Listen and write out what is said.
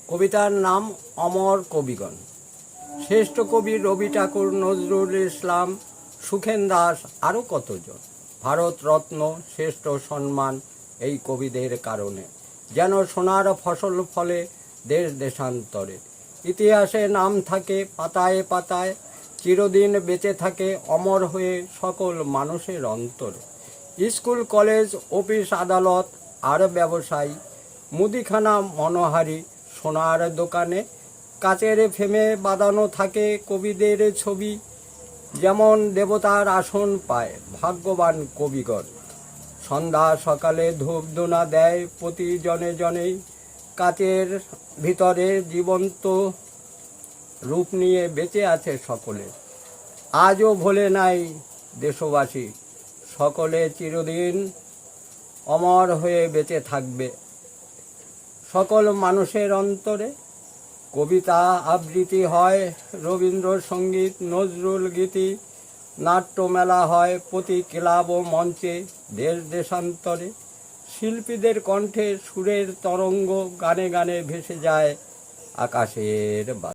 কবিতার নাম অমর কবিগণ। শ্রেষ্ঠ কবি রবি ঠাকুর, নজরুল ইসলাম, সুখেন দাস, আরও কতজন। ভারতরত্ন শ্রেষ্ঠ সম্মান এই কবিদের কারণে, যেন সোনার ফসল ফলে দেশ দেশান্তরে। ইতিহাসে নাম থাকে পাতায় পাতায়, চিরদিন বেঁচে থাকে অমর হয়ে সকল মানুষের অন্তরে। স্কুল, কলেজ, অফিস, আদালত আর ব্যবসায়ী, মুদিখানা, মনোহারি, সোনার দোকানে কাচের ফ্রেমে বাঁধানো থাকে কবিদের ছবি। যেমন দেবতার আসন পায় ভাগ্যবান কবিগণ। সন্ধ্যা সকালে ধূপধুনা দেয় প্রতি জনে জনেই, কাচের ভিতরে জীবন্ত রূপ নিয়ে বেঁচে আছে সকলে। আজও ভোলে নাই দেশবাসী, সকলে চিরদিন অমর হয়ে বেঁচে থাকবে সকল মানুষের অন্তরে। কবিতা আবৃত্তি হয়, রবীন্দ্রসঙ্গীত, নজরুল গীতি, নাট্যমেলা হয় প্রতি ক্লাব ও মঞ্চে দেশ দেশান্তরে। শিল্পীদের কণ্ঠে সুরের তরঙ্গ গানে গানে ভেসে যায় আকাশের